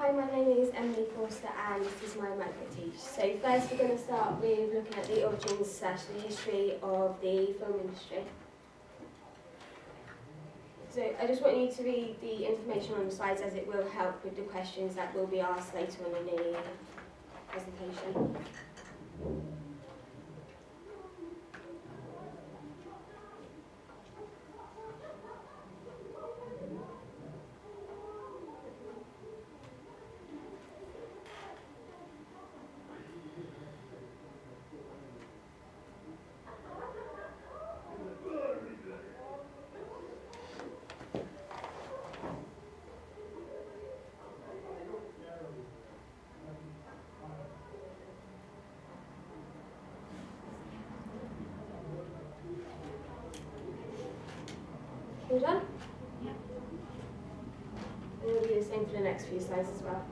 Hi, my name is Emily Forster and this is my Microteach. So first we're going to start with looking at the origins / the history of the film industry. So I just want you to read the information on the slides as it will help with the questions that will be asked later on in the presentation. All done? Yeah. And it'll be the same for the next few slides as well.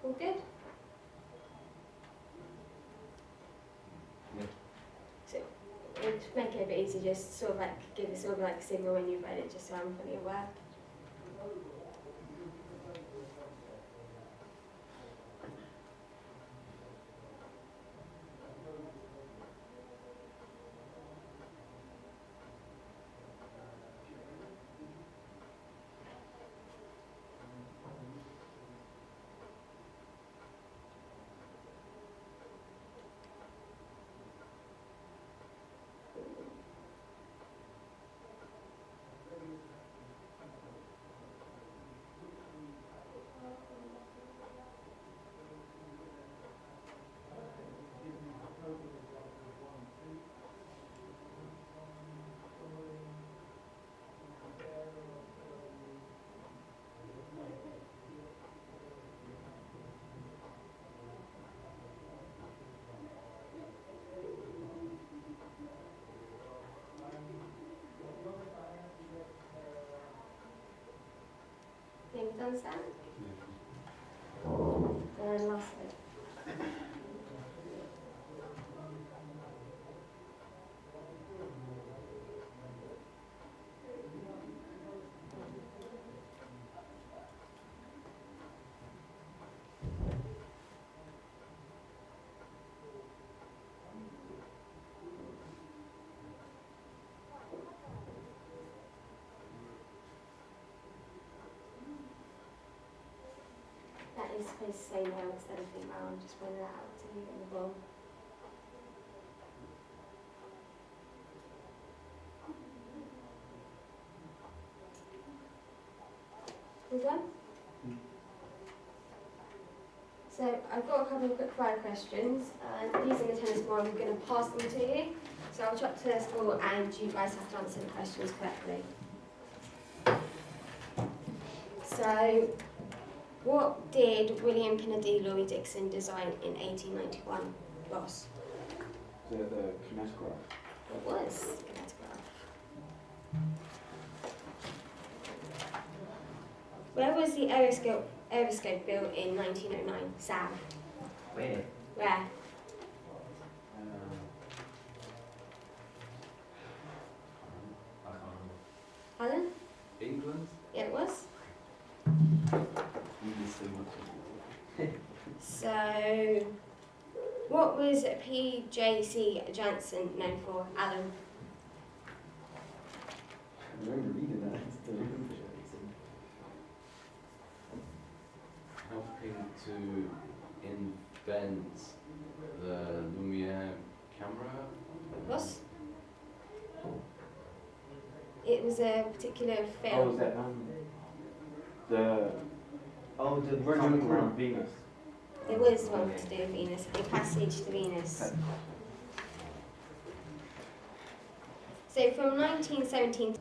All good? Yeah. So, to make it a bit easier, just sort of like give a sort of like signal when you've read it, just so I'm fully aware. Things understand? Yeah. And then last bit. That is supposed to say male instead of female. I'm just pointing that out to you in the bottom. All done? So I've got a couple of quick fire questions, and using the tennis ball, I'm going to pass them to you. So I'll chuck to this ball, and you guys have to answer the questions correctly. So, what did William Kennedy Laurie Dixon design in 1891? Ross? The kinematograph. It was kinematograph. Where was the aeroscope built in 1909? Sam? Where? Where? I can't remember. Alan? England? Yeah, it was. So, what was P.J.C. Jansen known for? Alan? I remember reading that. I still remember it. Helping to invent the Lumiere camera. Ross? It it was a particular Oh, was film. that the Virgin around Venus? There was one to do with Venus, A Passage to Venus. So from 1917.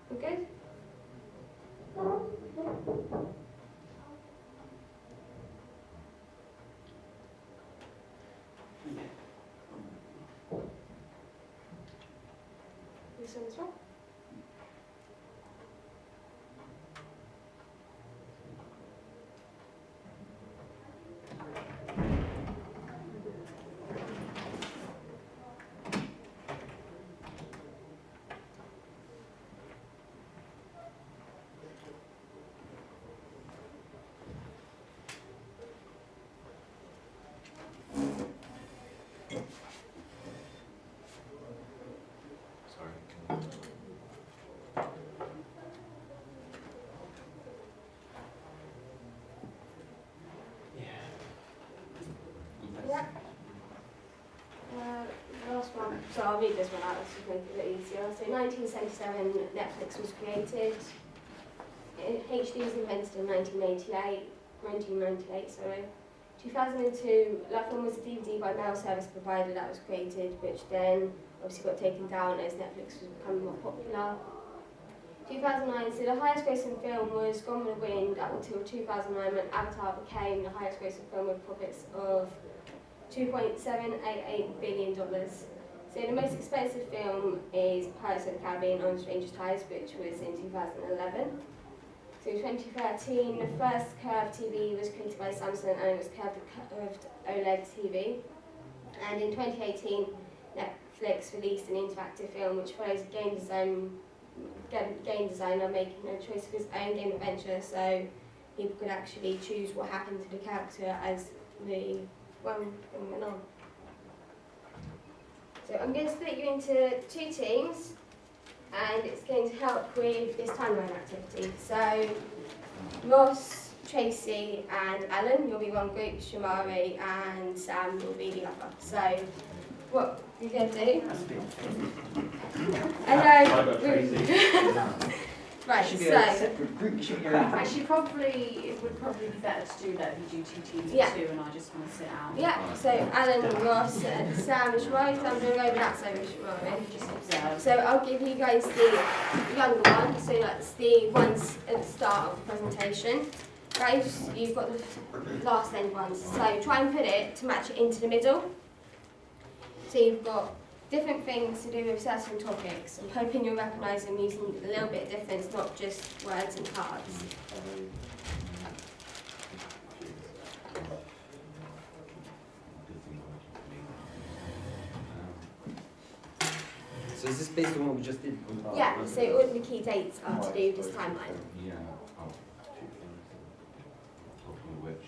We're good? This one as well. Sorry. Yeah. Last one. So I'll read this one out, this will make it a bit easier. So 1977, Netflix was created. HD was invented in 1998, sorry. 2002, that film was a DVD by mail service provider that was created, which then obviously got taken down as Netflix was becoming more popular. 2009, so the highest grossing film was Gone with the Wind up until 2009 when Avatar became the highest grossing film with profits of $2.788 billion. So the most expensive film is Pirates of the Caribbean on Stranger's Ties, which was in 2011. So in 2013, the first curved TV was created by Samsung and it was curved OLED TV. And in 2018, Netflix released an interactive film which follows a game designer making a choice of his own game adventure, so people could actually choose what happened to the character as the film went on. So I'm going to split you into two teams, and it's going to help with this timeline activity. So Ross, Tracy and Alan, you'll be one group, Shamari and Sam will be the other. So what you're going to do? Right, Should be so a separate group. Should be your own group. Actually, it would probably be better to do that if you do two teams Yeah. of two and I just want to sit out. yeah, so Alan, Ross and Sam and Shamari, so I'm going to go over that side with Shamari. Just observe. So I'll give you guys the younger one, so that's the ones at the start of the presentation. Guys, you've got the last end ones, so try and put it to match it into the middle. So you've got different things to do with certain topics. I'm hoping you'll recognise them using a little bit of difference, not just words and cards. So is this based on what we just did? Yeah, so all the key dates are to do with this timeline. Yeah. Oh, talking of which.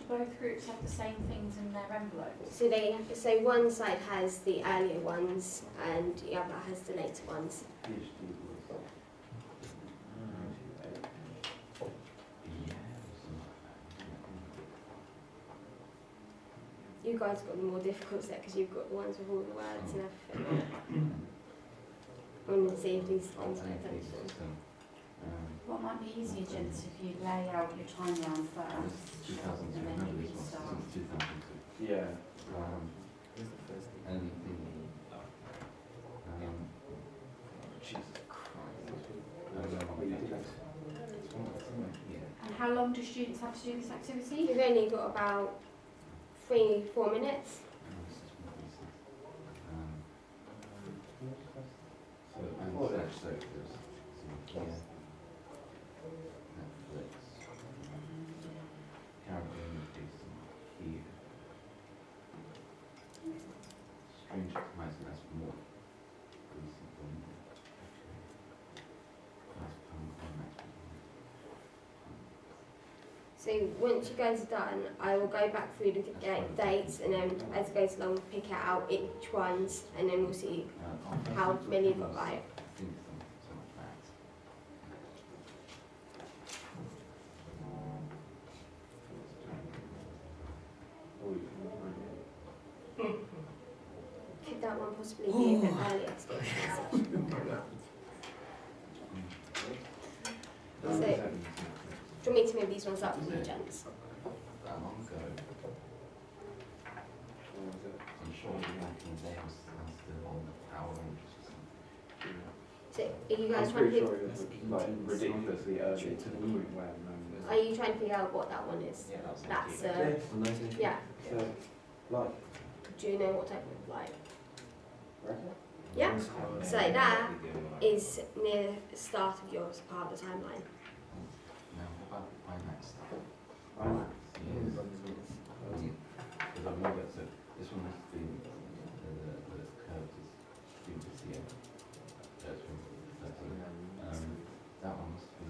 Both groups have the same things in their envelopes. So one side has the earlier ones and the other has the later ones. You guys got the more difficult set because you've got the ones with all the words and everything. I want to see if these things pay attention. What might be easier, gents, if you lay out your timeline first, 2002, and then remember you this can one, start. since 2002. Yeah. And the, Jesus Christ. how long do students have to do this activity? You've only got about 3-4 minutes. So, and search, so there's some here. Netflix. Caribbean Jason here. Strange Horizon, that's more recent than last time. So once you guys are done, I will go back through the dates, and then as it goes along, pick out each ones, and then we'll see how many you've got right. I think so much maths. Could that one possibly be a bit earlier to get to the session? So, do you want me to move these ones up for you, gents? That long ago. I'm sure the American Day was still on the Power Rangers or something. So, are you guys I'm trying pretty to sure it was like ridiculously early to the point where are you trying to figure out what that one is? Yeah, that's That's it. yeah. So, like, Do you know what type of light? reckon? Yeah. So that is near the start of your part of the timeline. Now, what about IMAX? IMAX. Yes. Because I remember, so this one must be the curves is super CM. That's from 13. That one must be.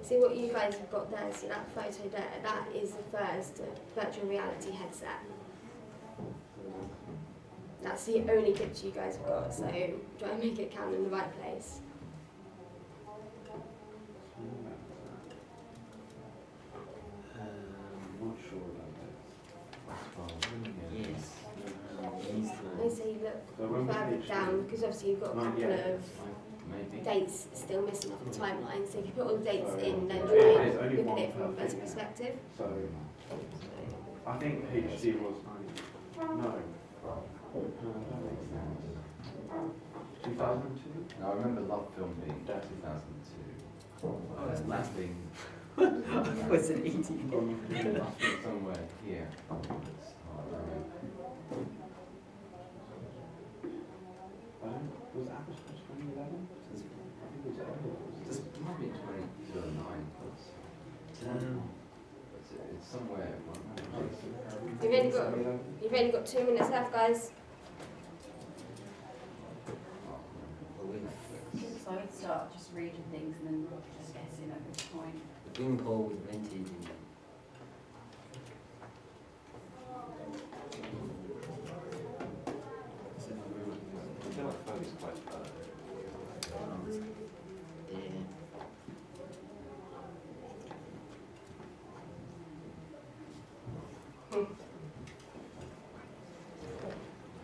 See what you guys have got there, see that photo there, that is the first virtual reality headset. That's the only picture you guys have got, so try and make it count in the right place. I'm not sure about this. Yes. I say look So when we further finish down, because obviously you've got a Not couple yet. of Maybe. dates still missing off the timeline, so if you put all the dates So, in, then yeah, try and there's only look one at it from a per better thing. perspective. So, I think HD was 90. No. That makes sense. 2002? No, I remember Love Film being That's 2002. Oh, that's Last thing. Was it 18? Must be somewhere here. Oh, Was Apple Watch 2011? I think it was earlier. this might be 2009. It's somewhere. You've only got 2 minutes left, guys. So I'd start just reading things and then just guessing at this point. The boom pole was invented in I feel like Fergie's quite yeah.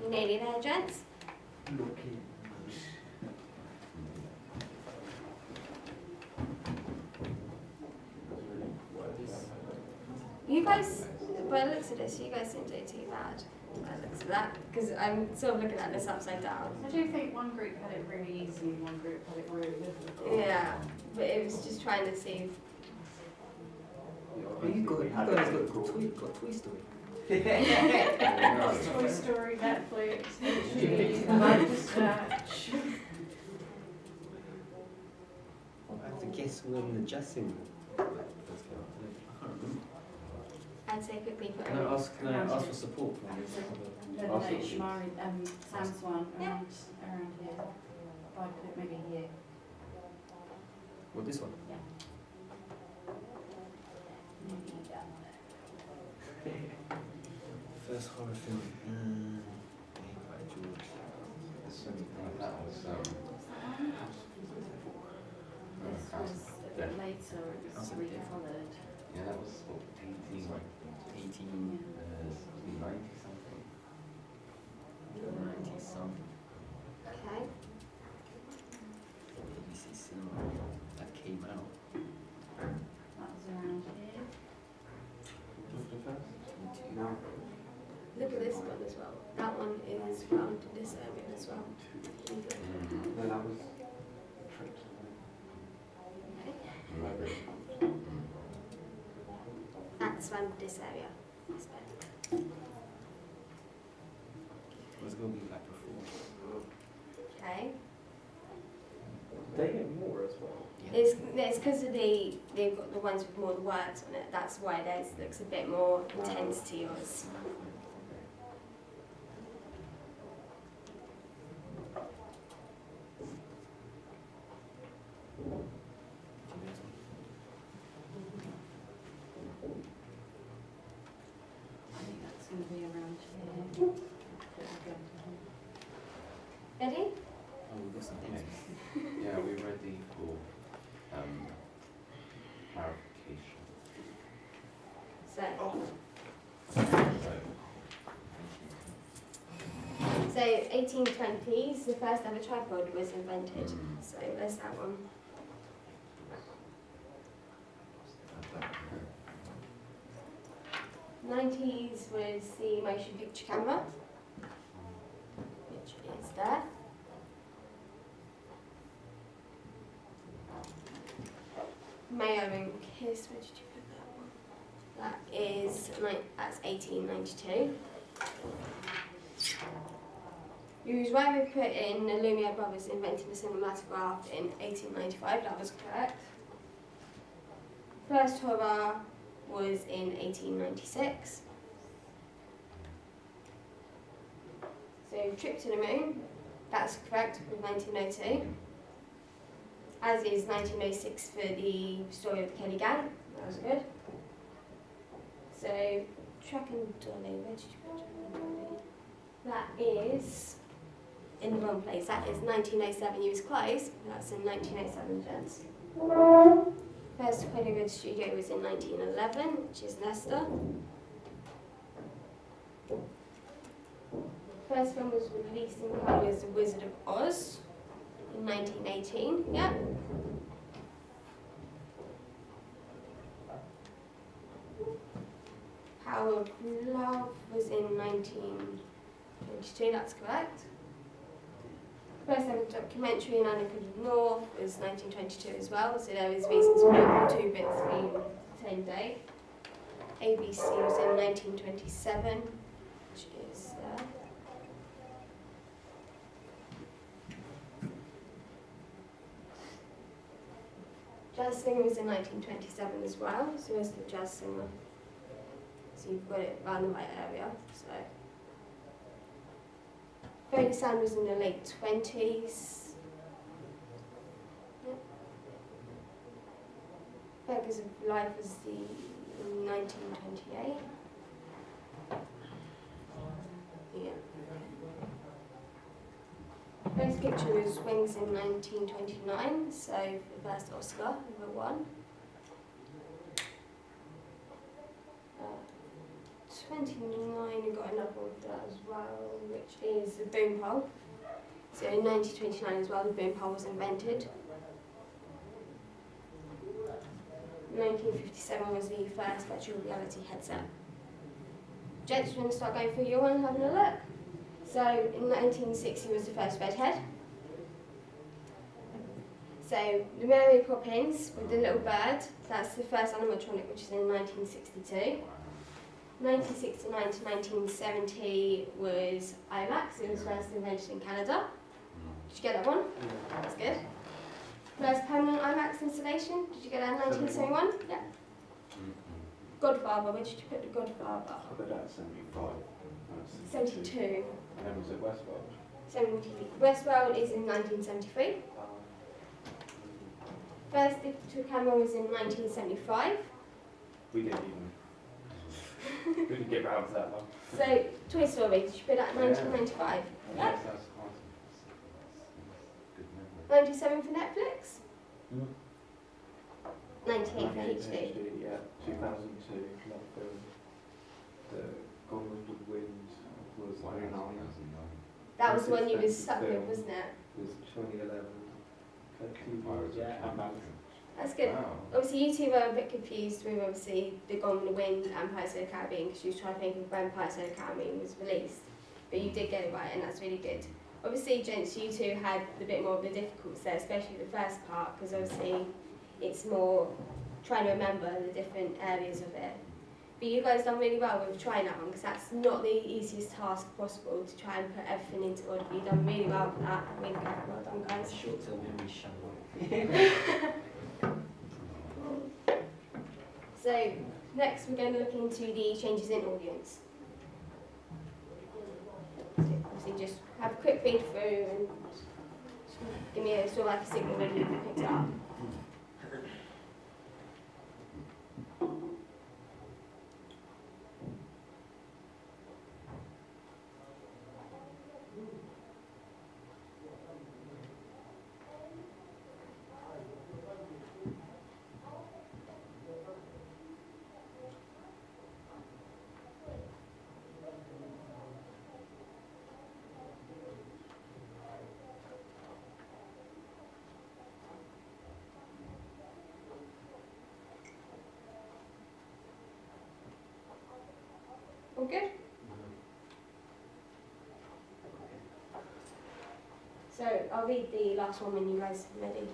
You nearly there, gents? You guys, by the looks of this, you guys didn't do too bad. By the looks of that, because I'm sort of looking at this upside down. I do think one group had it really easy and one group had it really difficult. Yeah, but it was just trying to see if You guys got Toy Story. Toy Story, Netflix, HD, Microteach. I have to guess when the jazz singer first came out. I can't remember. I'd say quickly put Can I ask for support? No, Shamari, Sam's one around here. If I put it maybe here. What, this one? Maybe down there. First horror film. Made by George. that was This was a bit later, it was recolored. yeah, that was what, 18, 18, 90 something. 90 something. Okay. BBC Cinema that came out. That was around here. Was the first? 22. No. is found in this area as well. No, that was trips. That's around this area. This bit. What's going to be like before? Okay. They get more as well. It's because of they've got the ones with more words on it. That's why theirs looks a bit more intense to yours. I think that's going to be around here. Ready? Oh, we've got some things. Yeah, are we ready for clarification? So, So, so 1820s, the first ever tripod was invented. So there's that one. 90s was the motion picture camera, which is there. Mayo and Kiss, where did you put that one? That is, that's 1892. You was right we put in the Lumiere brothers inventing the cinematograph in 1895, that was correct. First horror was in 1896. So Trip to the Moon, that's correct with 1902. As is 1906 for the story of the Kelly Gang, that was good. So Truck and Dolly, where did you put Truck and Dolly? That is in the wrong place, that is 1907, you was close, that's in 1907, gents. First Hollywood studio was in 1911, which is Leicester. First film was released in colour was The Wizard of Oz in 1918. Yeah. Power of Love was in 1922. That's correct. First ever documentary in Annacud North was 1922 as well, so there is reasons for the two bits being the same date. ABC was in 1927, which is there. Jazz Singer was in 1927 as well, so there's the Jazz Singer. So you've got it around the right area. So. Folk Sound was in the late 20s. Yep. Beggars of Life was in 1928. Yeah. First picture was Wings in 1929, so the first Oscar ever won. 29, we got another one for that as well, which is the boom pole. So in 1929 as well, the boom pole was invented. 1957 was the first virtual reality headset. Jets, we're going to start going through your one and having a look. So in 1960 was the first redhead. So the Mary Poppins with the little bird, that's the first animatronic, which is in 1962. 1969 to 1970 was IMAX, it was first invented in Canada. Did you get that one? That's good. First permanent IMAX installation, did you get that in 1971? Yeah. Godfather, where did you put the Godfather? I bet that's 75. That's 72. And then was it Westworld? 70. Westworld is in 1973. First digital camera was in 1975. We didn't even. We didn't get round to that one. So, Toy Story, did you put that in 1995? Yeah. yes, that's awesome. Good memory. 97 for Netflix? 98 for HD. Yeah, 2002. Love film. The Gone with the Wind was 09. 2009. That was the one you was Expensive stuck with, film. wasn't it? Was 2011. Pirates of Yeah, and Caribbean. That's good. Wow. Obviously, you two were a bit confused with obviously the Gone with the Wind and Pirates of the Caribbean because you was trying to think of when Pirates of the Caribbean was released. but you did get it right, and that's really good. Obviously, gents, you two had a bit more of the difficulties there, especially the first part, because obviously it's more trying to remember the different areas of it. But you guys done really well with trying that one, because that's not the easiest task possible to try and put everything into order. You've done really well for that. Really good. Well done, guys. Short-term memory shallow. So next we're going to look into the changes in audience. So obviously just have a quick read through and give me a sort of like a signal when you've picked it up. All good? So I'll read the last one when you guys are ready.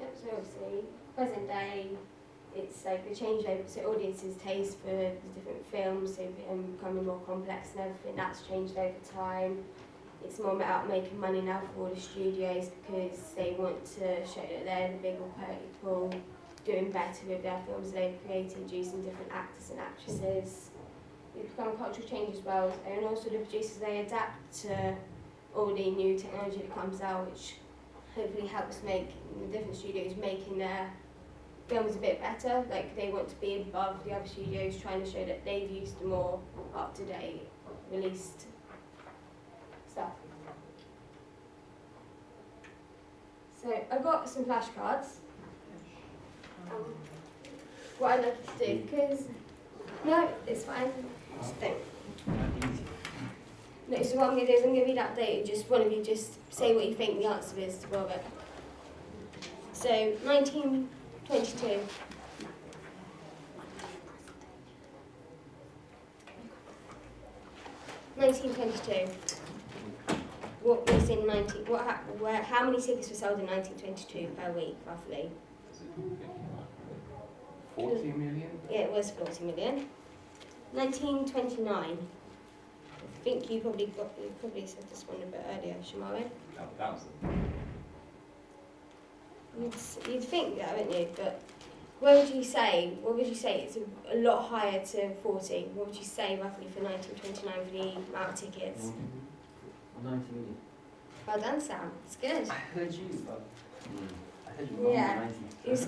Yep, so obviously, present day, it's like the changeover to audiences' taste for the different films, so becoming more complex and everything, that's changed over time. It's more about making money now for all the studios because they want to show that they're the bigger people doing better with their films they've created, using different actors and actresses. It's become a cultural change as well, and also the producers, they adapt to all the new technology that comes out, which hopefully helps make the different studios making their films a bit better. Like they want to be above the other studios, trying to show that they've used the more up-to-date released stuff. So I've got some flashcards. What I'd like to do, because no, it's fine. Just don't. No, so what I'm going to do is I'm going to read out data. Just one of you just say what you think the answer is to Robert. So 1922. What was in 19? How many tickets were sold in 1922 per week, roughly? 40 million? Yeah, it was 40 million. 1929. I think you probably said this one a bit earlier, Shamari. 1,000. You'd think that, wouldn't you? But what would you say? It's a lot higher to 40. What would you say roughly for 1929 for the amount of tickets? 90 million. Well done, Sam. It's good. I heard you, but I heard you wrong. Yeah. 90. It was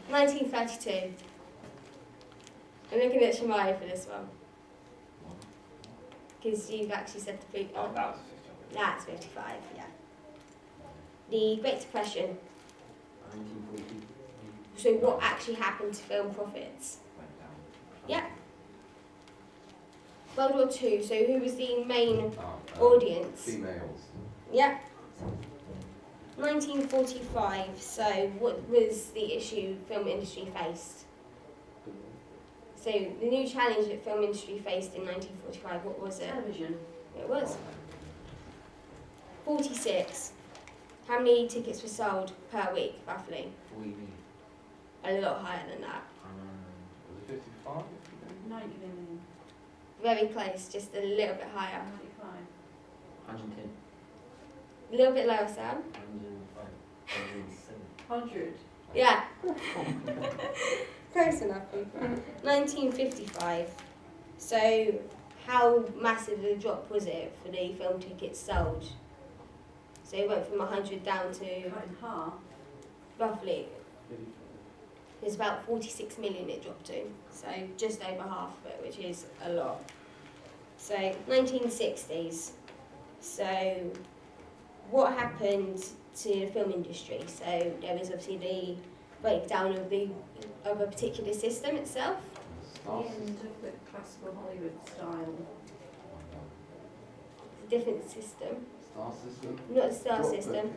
1932. I'm looking at Shamari for this one. Because you've actually said the big. Oh, that was 50. That's 55, yeah. The Great Depression. 1940. So what actually happened to film profits? Went down. Yeah. World War II. So who was the main Oh, audience? Females. Yeah. 1945. So what was the issue film industry faced? So the new challenge that film industry faced in 1945, what was it? Television. It was 46. How many tickets were sold per week, roughly? What do you mean? A lot higher than that. Was it 55? 90 million. Very close, just a little bit higher. 95. 110. A little bit lower, Sam. 105. 107. 100. Yeah. Close enough, people. 1955. So, how massive a drop was it for the film tickets sold? So it went from 100 down to Cut in half. roughly, there's about 46 million it dropped to. So just over half of it, which is a lot. So 1960s. So what happened to the film industry? So there was obviously the breakdown of a particular system itself. Star The end system. of the classical Hollywood style. It's a different system, Star system? not a star Block system. booking.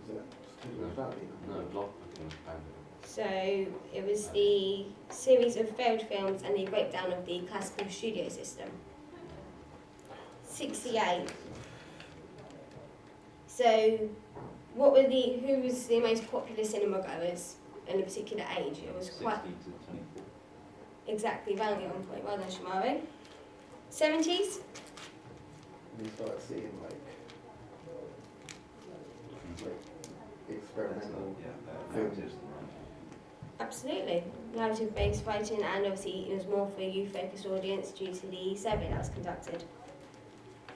Is that Totally Valley? No, block booking was banned. So it was the series of failed films and the breakdown of the classical studio system. 68. So who was the most popular cinema goers in a particular age? It was 60 quite to 24. exactly bang on point. Well done, Shamari. 70s? And you start seeing like experimental films. Absolutely. Narrative-based writing, and obviously it was more for a youth-focused audience due to the survey that was conducted.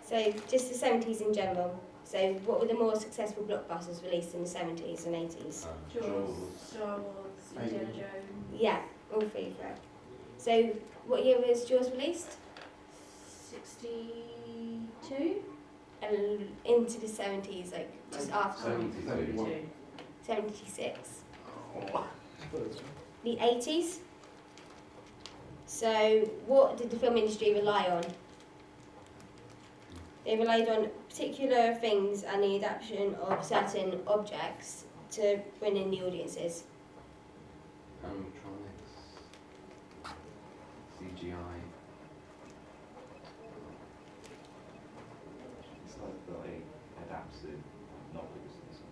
So just the 70s in general. So what were the more successful blockbusters released in the 70s and 80s? Jaws, Star Wars, Indiana Alien. Jones. Yeah, all three correct. So what year was Jaws released? 62? And into the 70s, like just after 72. 76. The 80s. So what did the film industry rely on? They relied on particular things and the adaptation of certain objects to bring in the audiences. Animatronics, CGI. It's like they adapted novels and stuff.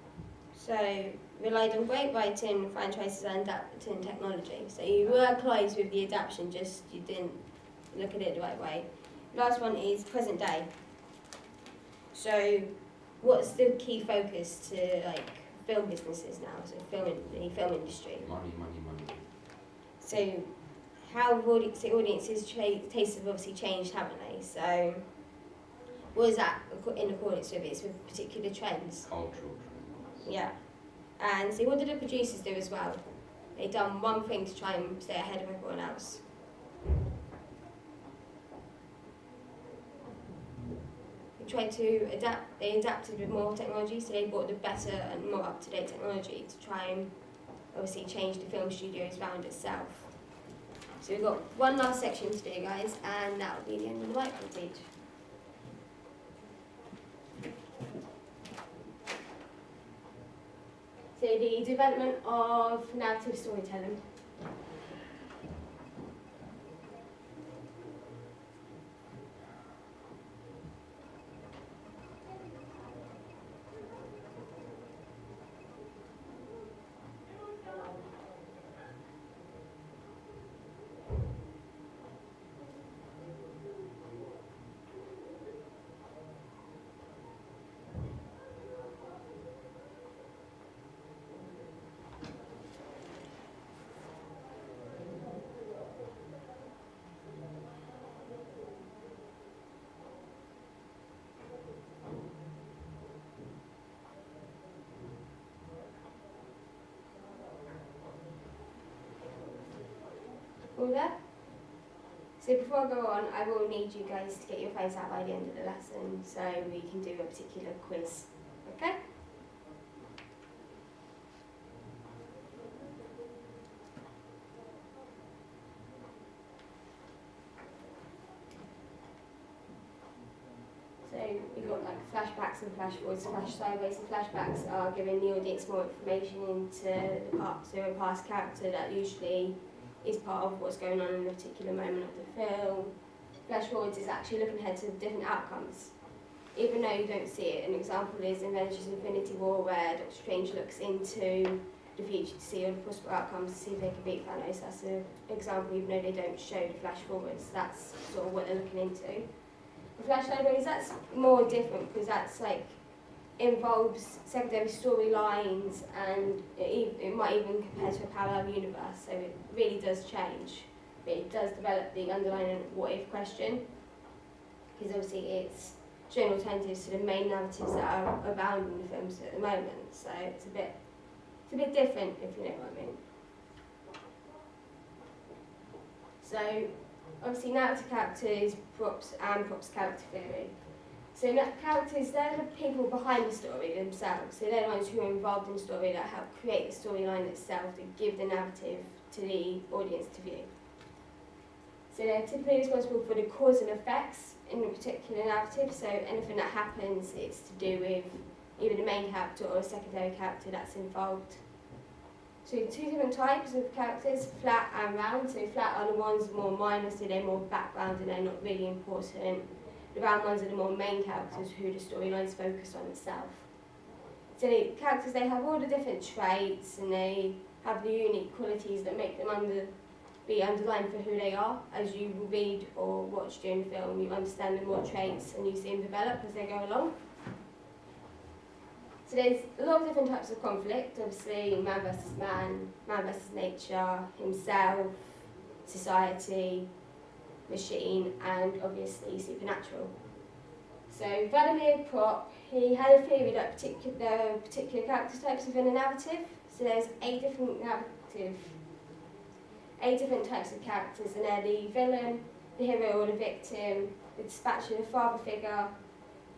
So relied on great writing, franchises and adapting technology. So you were close with the adaptation, just you didn't look at it the right way. Last one is present day. So what's the key focus to like film businesses now, so the film industry? Money, money, money. So how have the audiences' tastes have obviously changed, haven't they? So what is that in accordance with? It's with particular trends. Cultural trends. Yeah. And so what did the producers do as well? They done one thing to try and stay ahead of everyone else. They tried to adapt, they adapted with more technology, so they brought the better and more up-to-date technology to try and obviously change the film studios round itself. So we've got one last section to do, guys, and that will be the end of the Microteach. So the development of narrative storytelling. All there? So before I go on, I will need you guys to get your phones out by the end of the lesson so we can do a particular quiz. Okay? So we've got like flashbacks and flash forwards, flash sideways, and flashbacks are giving the audience more information into the part, so a past character that usually is part of what's going on in a particular moment of the film. Flash forwards is actually looking ahead to different outcomes. Even though you don't see it, an example is in Avengers Infinity War where Doctor Strange looks into the future to see all the possible outcomes to see if they can beat Thanos. That's an example, even though they don't show the flash forwards. That's sort of what they're looking into. The flash sideways, that's more different because that's like involves secondary storylines and it might even compare to a parallel universe, so it really does change, but it does develop the underlying what if question, because obviously it's showing alternatives to the main narratives that are abound in the films at the moment, so it's a bit different, if you know what I mean. So obviously narrative characters, props character theory. So characters, they're the people behind the story themselves. So they're the ones who are involved in the story that help create the storyline itself, to give the narrative to the audience to view. So they're typically responsible for the cause and effects in a particular narrative, so anything that happens it's to do with either the main character or a secondary character that's involved. So two different types of characters, flat and round. So flat are the ones more minor, so they're more background and they're not really important. The round ones are the more main characters who the storyline's focused on itself. So the characters, they have all the different traits and they have the unique qualities that make them be underlined for who they are. As you read or watch during the film, you understand the more traits and you see them develop as they go along. So there's a lot of different types of conflict, obviously man versus man, man versus nature, himself, society, machine, and obviously supernatural. So Vladimir Prop, he had a theory that particular character types within a narrative. So there's 8 different types of characters, and they're the villain, the hero or the victim, the dispatcher, the father figure,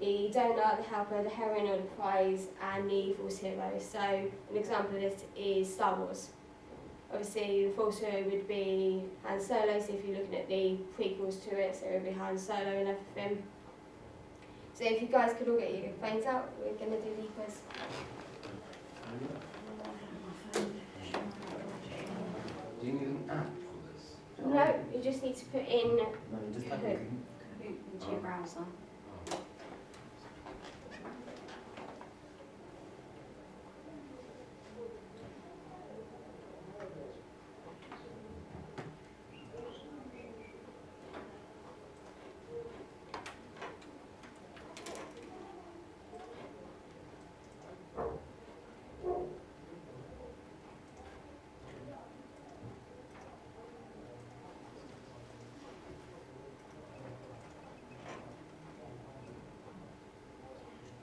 the donor, the helper, the heroine or the prize, and the false hero. So an example of this is Star Wars. Obviously the false hero would be Han Solo, so if you're looking at the prequels to it, so it would be Han Solo and everything. So if you guys could all get your phones out, we're going to do the quiz. Do you need an app for this? No, you just need to put in No, you just type Kahoot. in. Into your browser.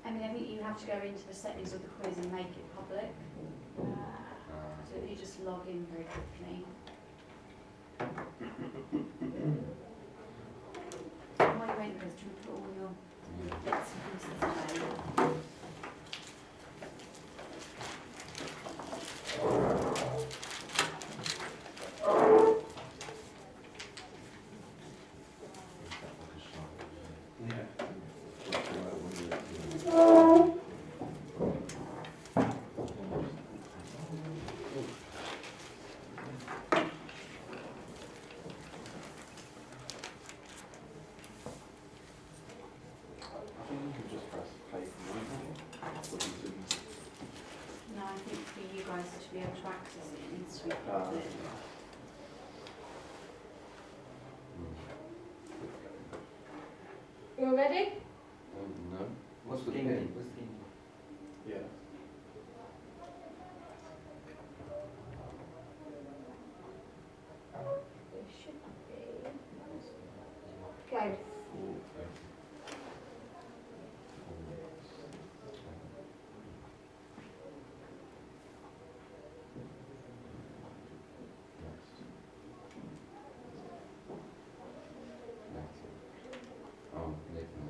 I think you have to go into the settings of the quiz and make it public. So if you just log in very quickly. While you're in Chris, do you put all your bits and pieces away? No, I think for you guys to be able to access it, it needs to be public. You all ready? No. What's the Game. game? What's the game? Yeah. It should be. Go. Oh, Nathan.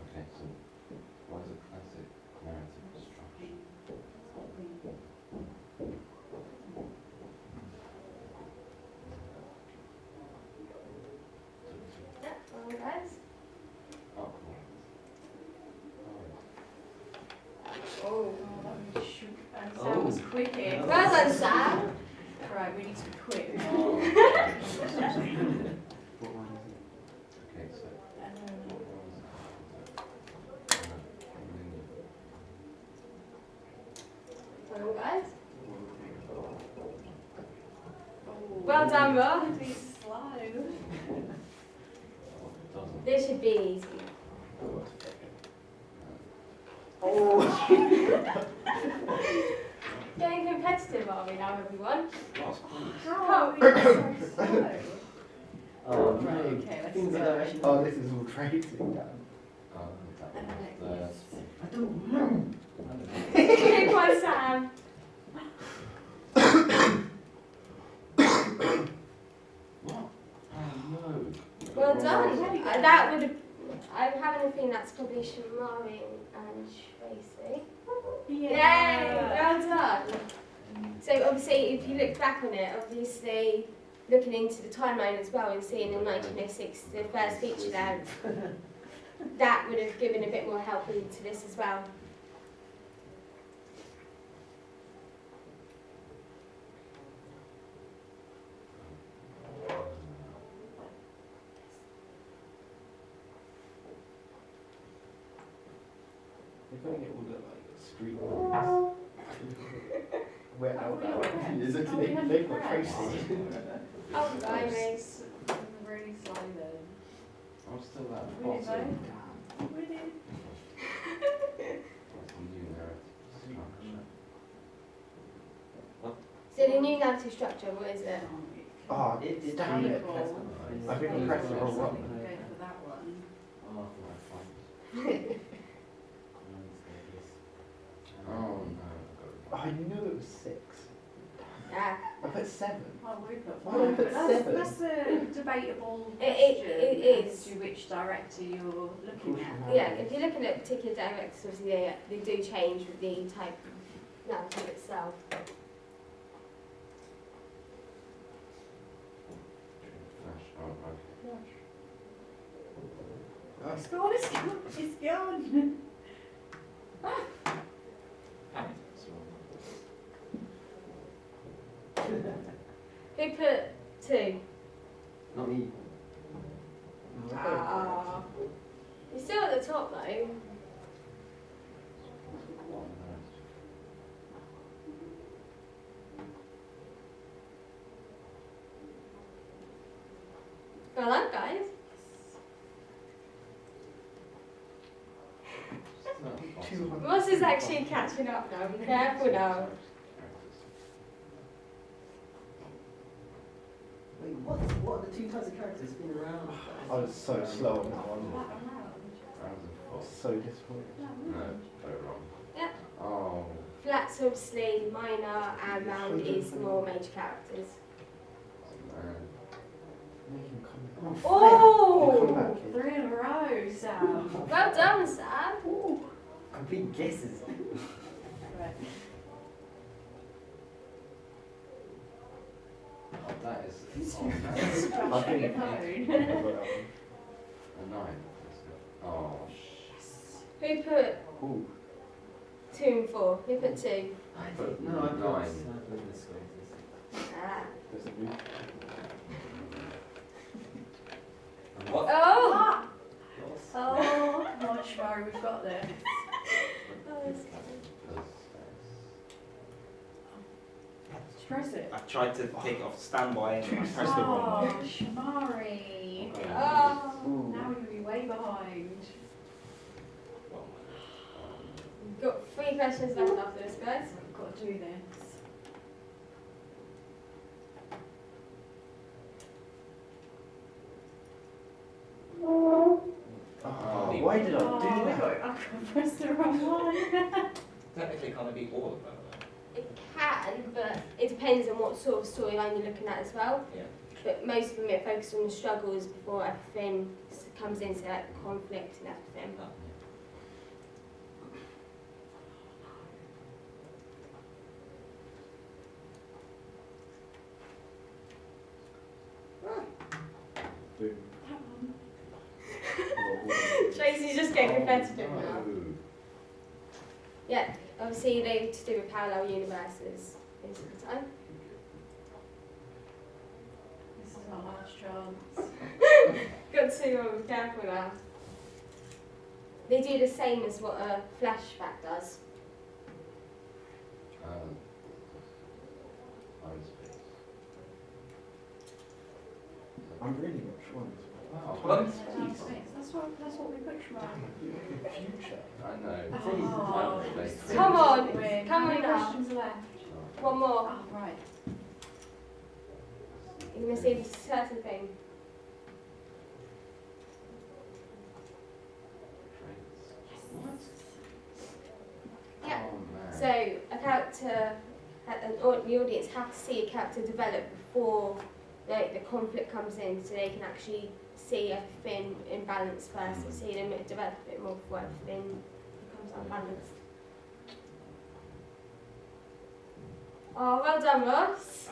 Okay, so what is a classic narrative structure? Yeah, well done, guys. Oh, Oh. Oh, that was shoot. And Sam was quick here. Well done, Sam. Right, we need to be quick. What one is it? okay, so Well done, guys. Oh, Well done, Rob. be slow. doesn't. This should be easy. Oh! Getting competitive, are we now, everyone? Last point. How are we so slow? Oh, Right, no. okay, let's Things go. that are actually. Oh, this is all crazy. Oh, that And was then I don't know. Big one, Sam. what? Oh no. Well done. There we go. That would have. I'm having a feeling that's probably Shamari and Tracy. Yay! Well done. So obviously, if you look back on it, obviously looking into the timeline as well and seeing in 1906 the first feature there, that would have given a bit more help into this as well. They're going to get all the like street ones. Where Oh, out we that got way? friends. Is it Oh, we today? had They've got friends. Tracy. Oh, blimey. Really slow then. I'm still at the Really bottom. We did. What's the new narrative structure? So the new narrative structure, what is it? Oh, it's damn it. Stable. I think I pressed the wrong Go one. for that one. Oh, I thought I found it. Oh no, I got it. I knew it was 6. Yeah. I put 7. Oh, we put Why did I five, put but that's, seven? that's a debatable It question is. as to which director you're looking at. Yeah, if you're looking at particular directors, obviously they do change with the type of narrative itself. Flash, oh, okay. It's gone, it's gone, it's gone. Who put 2? Not me. Ah. You're still at the top though. Well done, guys. Ross is actually catching up now. Be careful now. Wait, what are the 2 types of characters been around? I was so slow on that one. So disappointed. No, very wrong. Yeah. Oh, Flats obviously minor and round is more major characters. man. Make him come back. Oh! Come back, kid. 3 in a row, Sam. Well done, Sam. Complete guesses. Right. Oh, that is. Oh, man. Scratching I think- your phone. A 9. Oh, Who put Ooh. 2 and 4? Who put 2? No, I put 9. this way. Ah. There's a blue. What? Oh! Lost. Oh! Come on, Shmari, we've got this. Press it. I tried to take it off standby and I pressed the wrong one. Oh, Shmari. Oh! Ooh. Now we're going to be way behind. We've got 3 questions left after this, guys. We've got to do this. Oh, why did I do Oh, that? I pressed the wrong one. Technically, can't it be all of them? It can, but it depends on what sort of storyline you're looking at as well. Yeah. But most of them are focused on the struggles before everything comes into that conflict and everything. Boom. Tracy's just getting competitive now. No. Yeah, obviously they to do with parallel universes most of the time. This is our last chance. Got to be careful now. They do the same as what a flashback does. I'm really not sure on this one. Wow. What? That's what we put tomorrow. Future. I know. Oh. Come on, How come many on now. questions are left? One more. Oh, right. You're going to see a certain thing. Yeah. Oh, man. So a character, the audience have to see a character develop before the conflict comes in, so they can actually see everything in balance first, and see them develop a bit more before everything becomes unbalanced. Oh, well done, Ross.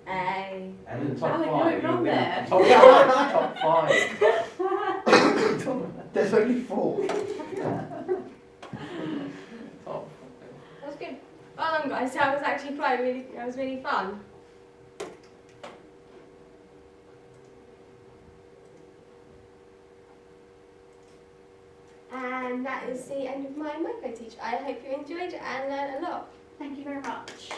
Hey. And in the top Oh, no, five, wrong you'll be there. Top five. There's only 4. top. That was good. Well done, guys. That was actually that was really fun. And that is the end of my Microteach. I hope you enjoyed it and learned a lot. Thank you very much.